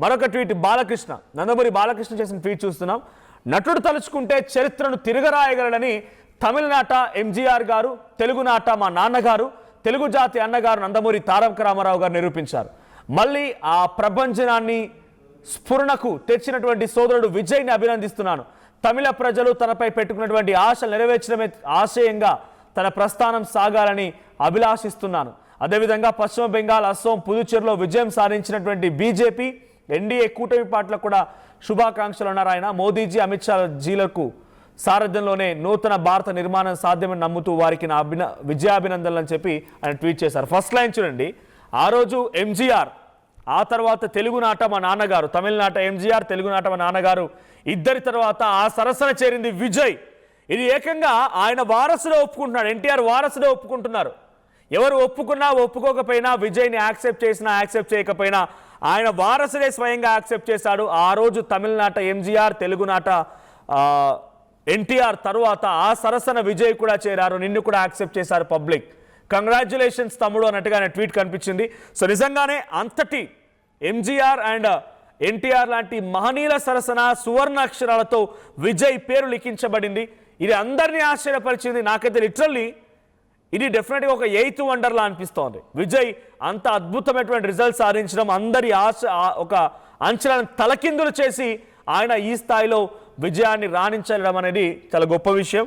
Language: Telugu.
మరొక ట్వీట్ బాలకృష్ణ నందమూరి బాలకృష్ణ చేసిన ట్వీట్ చూస్తున్నాం. నటుడు తలుచుకుంటే చరిత్రను తిరగరాయగలడని తమిళనాట ఎంజీఆర్ గారు, తెలుగునాట మా నాన్నగారు, తెలుగు జాతి అన్నగారు నందమూరి తారక రామారావు గారు నిరూపించారు. మళ్ళీ ఆ ప్రభంజనాన్ని స్ఫురణకు తెచ్చినటువంటి సోదరుడు విజయ్ని అభినందిస్తున్నాను. తమిళ ప్రజలు తనపై పెట్టుకున్నటువంటి ఆశలు నెరవేర్చడమే ఆశయంగా తన ప్రస్థానం సాగాలని అభిలాషిస్తున్నాను. అదేవిధంగా పశ్చిమ బెంగాల్, అస్సోం, పుదుచ్చేరిలో విజయం సాధించినటువంటి బీజేపీ, ఎన్డీఏ కూటమి పార్టీలకు కూడా శుభాకాంక్షలు అన్నారు ఆయన. మోదీజీ, అమిత్ షా జీలకు సారథ్యంలోనే నూతన భారత నిర్మాణం సాధ్యమని నమ్ముతూ వారికి నా విజయాభినందనలు అని చెప్పి ఆయన ట్వీట్ చేశారు. ఫస్ట్ లైన్ చూడండి. ఆ రోజు ఎంజీఆర్, ఆ తర్వాత తెలుగునాట మా నాన్నగారు, తమిళనాట ఎంజీఆర్, తెలుగునాట మా నాన్నగారు, ఇద్దరి తర్వాత ఆ సరసన చేరింది విజయ్. ఇది ఏకంగా ఆయన వారసులో ఒప్పుకుంటున్నాడు, ఎన్టీఆర్ వారసులో ఒప్పుకుంటున్నారు. ఎవరు ఒప్పుకున్నా ఒప్పుకోకపోయినా, విజయ్ని యాక్సెప్ట్ చేసినా యాక్సెప్ట్ చేయకపోయినా ఆయన వారసుడే స్వయంగా యాక్సెప్ట్ చేశాడు. ఆ రోజు తమిళనాట ఎంజీఆర్, తెలుగునాట ఎన్టీఆర్ తర్వాత ఆ సరసన విజయ్ కూడా చేరారు. నిన్ను కూడా యాక్సెప్ట్ చేశారు పబ్లిక్. కంగ్రాచ్యులేషన్స్ తమ్ముడు అన్నట్టుగా ఆయన ట్వీట్ కనిపించింది. సో నిజంగానే అంతటి ఎంజీఆర్ అండ్ ఎన్టీఆర్ లాంటి మహనీయుల సరసన సువర్ణ అక్షరాలతో విజయ్ పేరు లిఖించబడింది. ఇది అందరినీ ఆశ్చర్యపరిచింది. నాకైతే లిటరల్లీ ఇది డెఫినెట్గా ఒక ఎయిత్ వండర్లా అనిపిస్తోంది. విజయ్ అంత అద్భుతమైనటువంటి రిజల్ట్ సాధించడం, అందరి ఒక అంచనాలను తలకిందులు చేసి ఆయన ఈ స్థాయిలో విజయాన్ని రాణించడం అనేది చాలా గొప్ప విషయం.